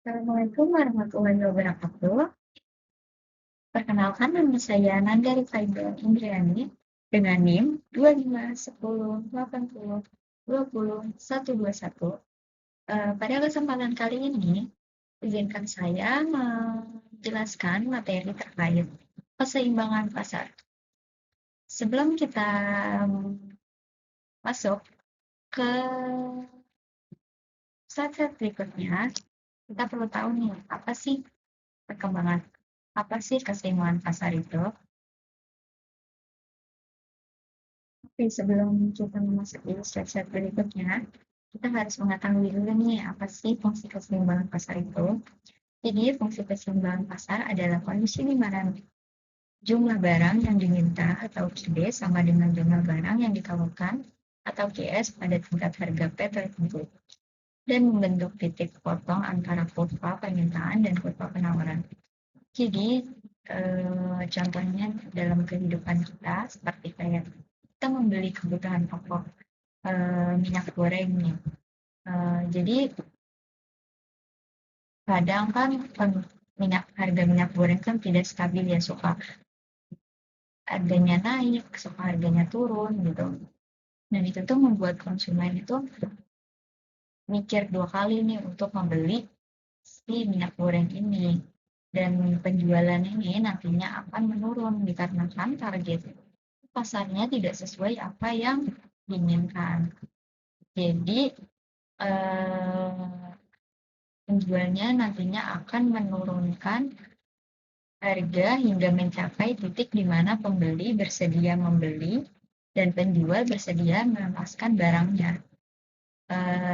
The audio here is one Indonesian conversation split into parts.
Assalamualaikum warahmatullahi wabarakatuh. Perkenalkan nama saya Nanda Rifaida Indriani dengan NIM 2510802021. Pada kesempatan kali ini, izinkan saya menjelaskan materi terkait keseimbangan pasar. Sebelum kita masuk ke slide berikutnya, kita perlu tahu nih, apa sih perkembangan, apa sih keseimbangan pasar itu? Oke, sebelum kita memasuki slide berikutnya, kita harus mengetahui dulu nih, apa sih fungsi keseimbangan pasar itu. Jadi, fungsi keseimbangan pasar adalah kondisi di mana jumlah barang yang diminta atau QD sama dengan jumlah barang yang ditawarkan atau QS pada tingkat harga P tertentu, dan membentuk titik potong antara kurva permintaan dan kurva penawaran. Jadi, contohnya dalam kehidupan kita, seperti kayak kita membeli kebutuhan pokok, minyak goreng nih. Jadi kadang kan harga minyak goreng kan tidak stabil ya, suka harganya naik, suka harganya turun gitu. Dan itu tuh membuat konsumen itu mikir dua kali nih untuk membeli si minyak goreng ini. Dan penjualan ini nantinya akan menurun dikarenakan target pasarnya tidak sesuai apa yang diinginkan. Jadi penjualnya nantinya akan menurunkan harga hingga mencapai titik di mana pembeli bersedia membeli dan penjual bersedia melepaskan barangnya.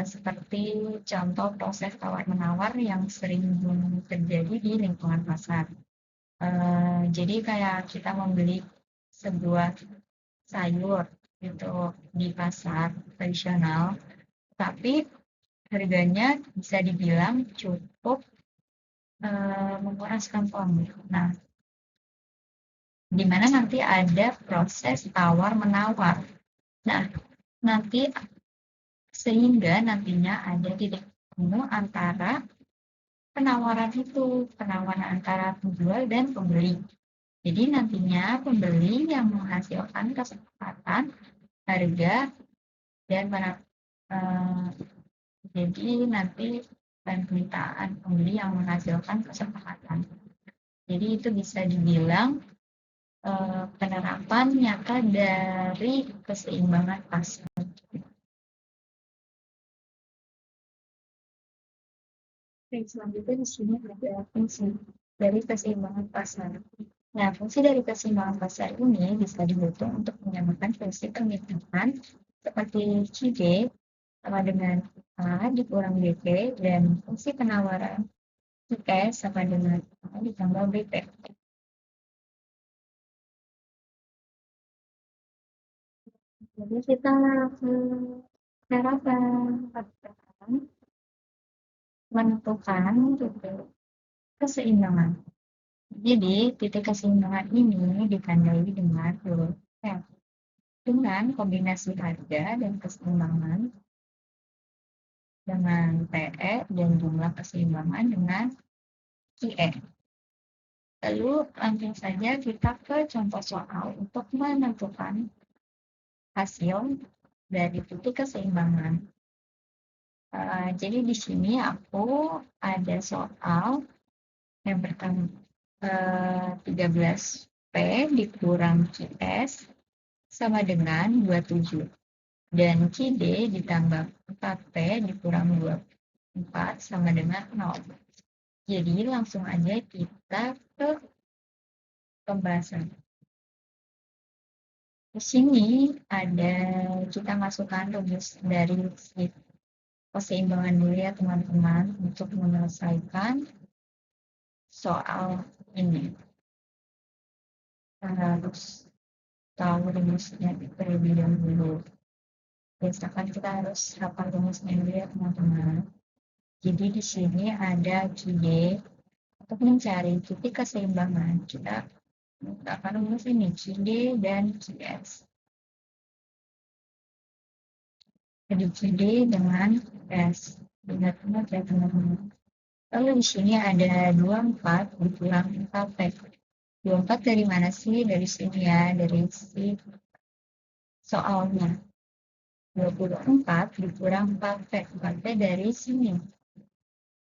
Seperti contoh proses tawar-menawar yang sering terjadi di lingkungan pasar. Jadi kayak kita membeli sebuah sayur gitu di pasar tradisional, tapi harganya bisa dibilang cukup menguras kantong. Nah, di mana nanti ada proses tawar-menawar. Nah, nanti sehingga nantinya ada titik temu antara penawaran itu, penawaran antara penjual dan pembeli. Jadi nantinya pembeli yang menghasilkan kesepakatan harga dan jadi nanti permintaan pembeli yang menghasilkan kesepakatan. Jadi itu bisa dibilang penerapan nyata dari keseimbangan pasar. Oke, selanjutnya di sini ada fungsi dari keseimbangan pasar. Nah, fungsi dari keseimbangan pasar ini bisa dihitung untuk menyamakan fungsi permintaan seperti QD sama dengan A dikurang BP dan fungsi penawaran QS sama dengan A ditambah BP. Jadi kita ke cara menentukan titik keseimbangan. Jadi titik keseimbangan ini ditandai dengan huruf F dengan kombinasi harga dan keseimbangan dengan PE dan jumlah keseimbangan dengan QE. Lalu langsung saja kita ke contoh soal untuk menentukan hasil dari titik keseimbangan. Jadi di sini aku ada soal yang pertama 13P dikurang QS sama dengan 27 dan QD ditambah 4P dikurang 24 sama dengan 0. Jadi langsung aja kita ke pembahasan. Di sini ada kita masukkan rumus dari keseimbangan dulu ya teman-teman untuk menyelesaikan soal ini. Kita harus tahu rumusnya terlebih dahulu. Biasakan kita harus hafal rumusnya dulu ya teman-teman. Jadi di sini ada QD. Untuk mencari titik keseimbangan, kita akan rumus ini QD dan QS. Jadi QD dengan S. Ingat-ingat ya teman-teman. Lalu di sini ada 24 dikurang 4P. 24 dari mana sih? Dari sini ya, dari si soalnya. 24 dikurang 4P. 4P dari sini.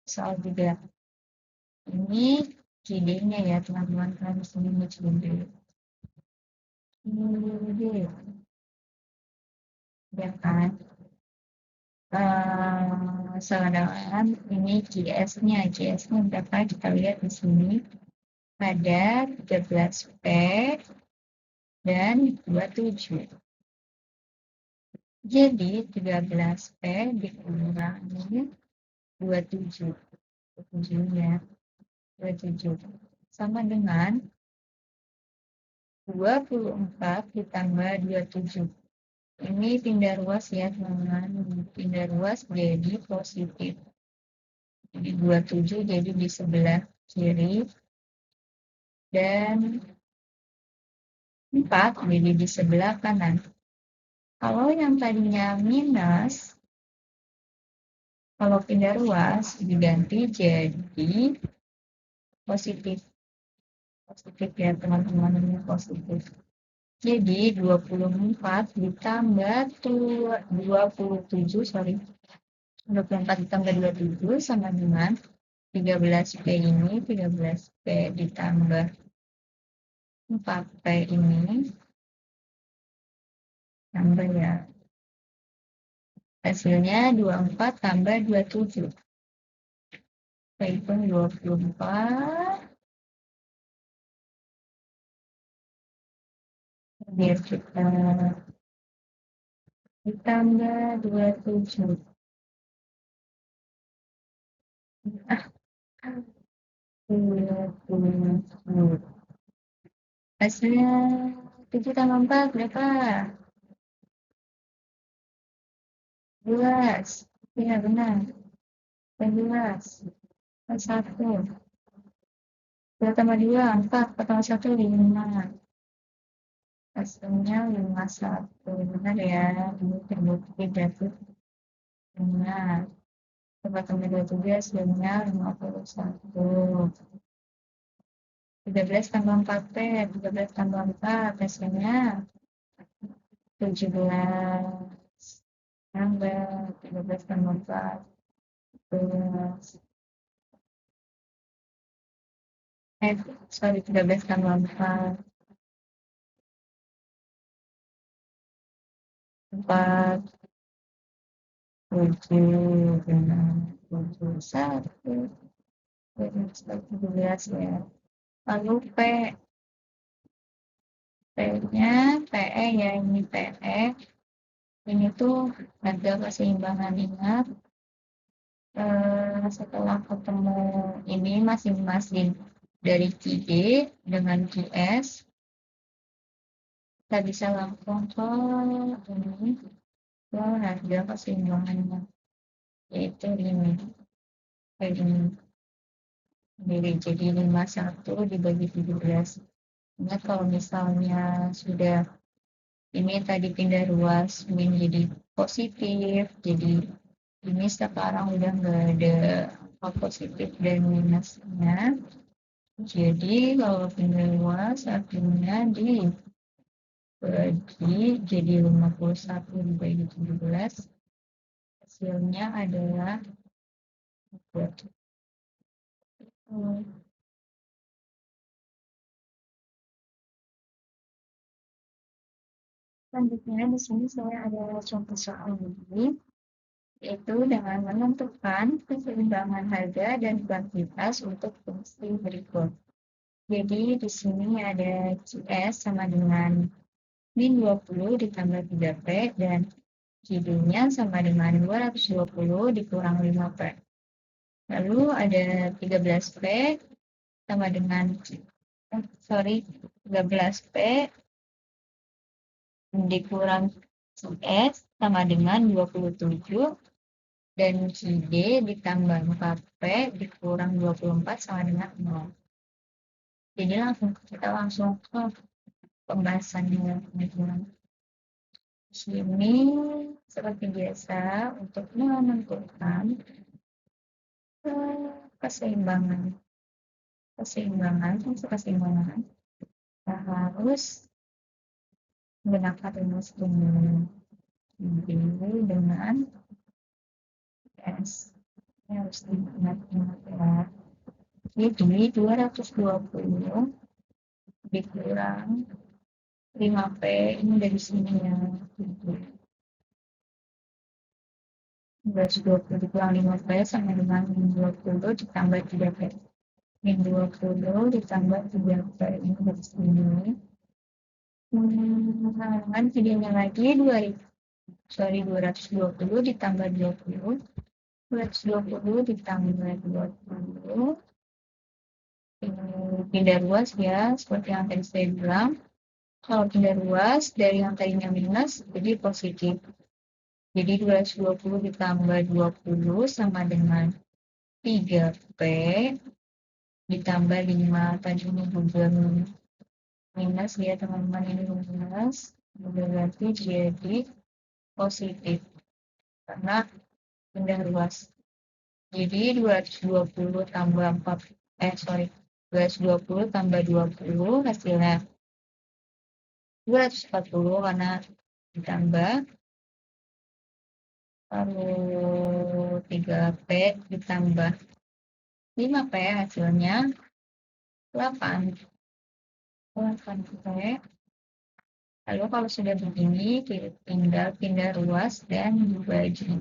Soal juga. Ini CD-nya ya, teman-teman. Kalian di sini CD. Ini ya kan. Sedangkan ini GS-nya. GS-nya berapa? Kita lihat di sini. Ada 13P dan 27. Jadi 13P dikurangi 27. 27 ya. 27. Sama dengan 24 ditambah 27. Ini pindah ruas ya teman-teman. Pindah ruas jadi positif. Jadi 27 jadi di sebelah kiri. Dan 4 jadi di sebelah kanan. Kalau yang tadinya minus, kalau pindah ruas diganti jadi positif. Positif ya teman-teman, ini positif. Jadi 24 ditambah 27, sorry. 24 ditambah 27 sama dengan 13P ini, 13P ditambah 4P ini, tambah ya. Hasilnya 24 tambah 27. Kita hitung 24. Biar kita ditambah 27. Ah, 20. Hasilnya 7 tambah 4 berapa? 12. Iya benar. 12. 1. 2 tambah 2, 4. 4 tambah 1, 5. Hasilnya 51. Benar ya. Ini terbukti berarti benar. 4 tambah 27 hasilnya 51. 13 tambah 4P. 13 tambah 4 hasilnya 17. Tambah 13 tambah 4. 13. Sorry, 13 tambah 4. 4, 7, 6, 7, 1. 17 ya. Lalu P-nya, PE ya, ini PE. Ini tuh ada keseimbangan, ingat. Setelah ketemu ini masing-masing dari QD dengan QS, kita bisa langsung ke ini, ke harga keseimbangannya, yaitu ini, kayak ini. Jadi 51 dibagi 17. Ingat kalau misalnya sudah ini tadi pindah ruas menjadi positif, jadi ini sekarang udah nggak ada positif dan minusnya. Jadi kalau pindah ruas artinya dibagi jadi 51 dibagi 17, hasilnya adalah 20. Selanjutnya di sini saya ada contoh soal ini, yaitu dengan menentukan keseimbangan harga dan kuantitas untuk fungsi berikut. Jadi di sini ada QS sama dengan min 20 ditambah 3P dan QD-nya sama dengan 220 dikurang 5P. Lalu ada 13P sama dengan 13P dikurang QS sama dengan 27 dan QD ditambah 4P dikurang 24 sama dengan 0. Jadi kita langsung ke pembahasannya teman-teman. Sini seperti biasa untuk menentukan keseimbangan. Fungsi keseimbangan. Kita harus menggunakan rumus umum dengan S. Ini harus diingat-ingat ya. Jadi 220 dikurang 5P, ini dari sini ya. 220 dikurang 5P sama dengan 20 ditambah 3P. Min 20 ditambah 3P, ini dari sini. Halaman videonya lagi 220 ditambah 20. 220 ditambah 20. Ini pindah ruas ya, seperti yang tadi saya bilang. Kalau pindah ruas, dari yang tadinya minus, jadi positif. Jadi 220 ditambah 20 sama dengan 3P ditambah 5. Tadi ini juga minus ya teman-teman, ini minus. Berarti jadi positif. Karena pindah ruas. Jadi 220 tambah 220 tambah 20 hasilnya 240 karena ditambah, lalu 3P ditambah 5P hasilnya 8P. Lalu kalau sudah begini, kita tinggal pindah ruas dan dibagi.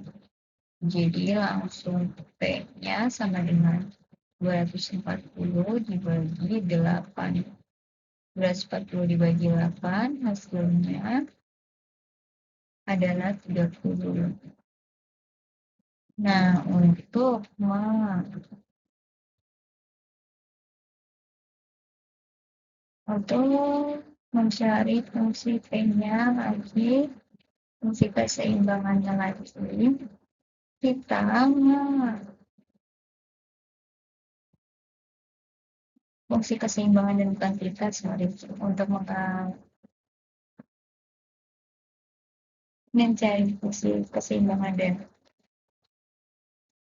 Jadi langsung P-nya sama dengan 240 dibagi 8. 240 dibagi 8 hasilnya adalah 30. Nah, untuk mencari fungsi P-nya lagi, fungsi keseimbangannya lagi, kita fungsi keseimbangan dan kuantitas untuk mencari fungsi keseimbangan dan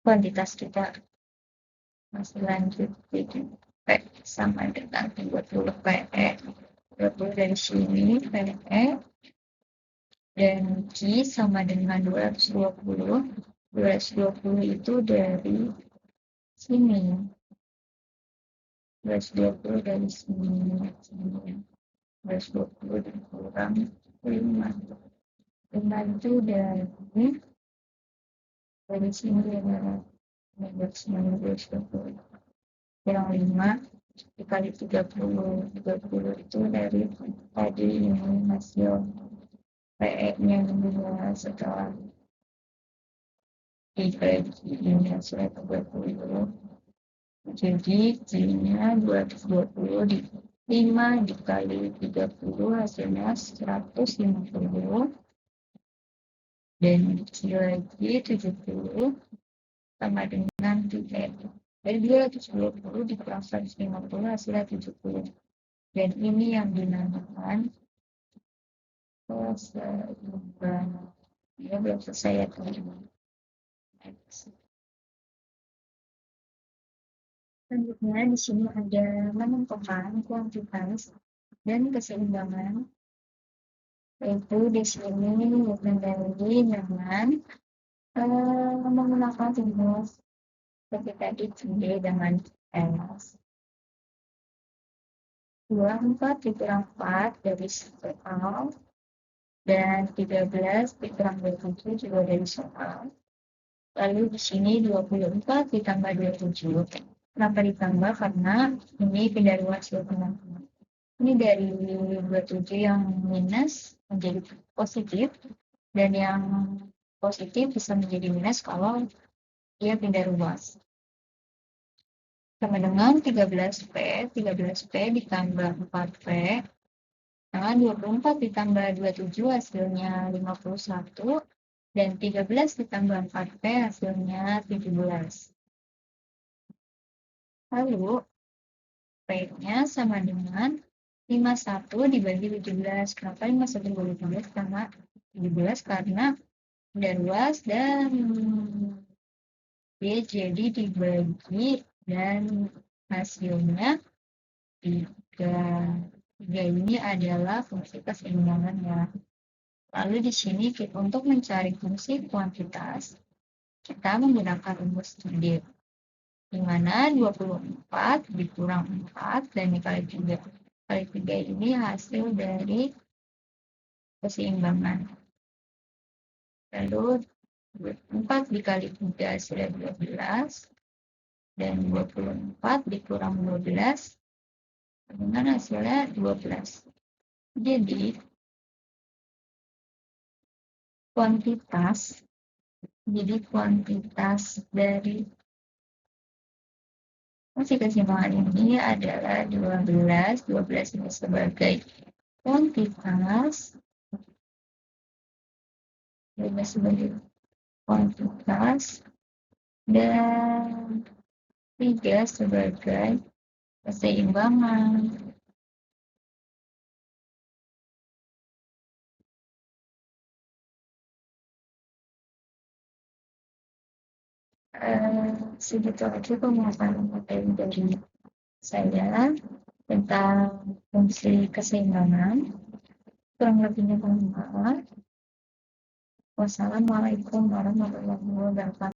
kuantitas kita masih lanjut. Jadi P sama dengan 20 PE, 20 dari sini PE, dan Q sama dengan 220. 220 itu dari sini. 220 dari sini. 220 dikurang 5. 5 itu dari sini adalah 220 kurang 5 dikali 30. 30 itu dari tadi ini hasil PE-nya juga setelah dibagi ini hasilnya 30. Jadi Q-nya 220 di 5 dikali 30 hasilnya 150. Dan Q lagi 70 sama dengan 3. Dari 220 dikurang 150 hasilnya 70. Dan ini yang dinamakan keseimbangan. Ya, belum selesai ya teman-teman. Selanjutnya di sini ada menentukan kuantitas dan keseimbangan. Yaitu di sini ditandai dengan menggunakan rumus seperti tadi D dengan S. 24 dikurang 4 dari soal, dan 13 dikurang 27 juga dari soal. Lalu di sini 24 ditambah 27. Kenapa ditambah? Karena ini pindah ruas ya teman-teman. Ini dari 27 yang minus menjadi positif, dan yang positif bisa menjadi minus kalau dia pindah ruas. Sama dengan 13P, 13P ditambah 4P, dengan 24 ditambah 27 hasilnya 51, dan 13 ditambah 4P hasilnya 17. Lalu P-nya sama dengan 51 dibagi 17. Kenapa 51 dibagi 17? Karena 17 karena pindah ruas dan dia jadi dibagi Dan hasilnya 3. 3 ini adalah fungsi keseimbangan ya. Lalu di sini untuk mencari fungsi kuantitas, kita menggunakan rumus Studi, di mana 24 dikurang 4 dan dikali 3. Kali 3 ini hasil dari keseimbangan. Lalu 4 dikali 3 sudah 12, dan 24 dikurang 12, dengan hasilnya 12. Jadi, kuantitas dari fungsi keseimbangan ini adalah 12. 12 ini sebagai kuantitas, dan 3 sebagai keseimbangan. Segitu aja pemaparan materi dari saya tentang fungsi keseimbangan. Kurang lebihnya mohon maaf. Wassalamualaikum warahmatullahi wabarakatuh.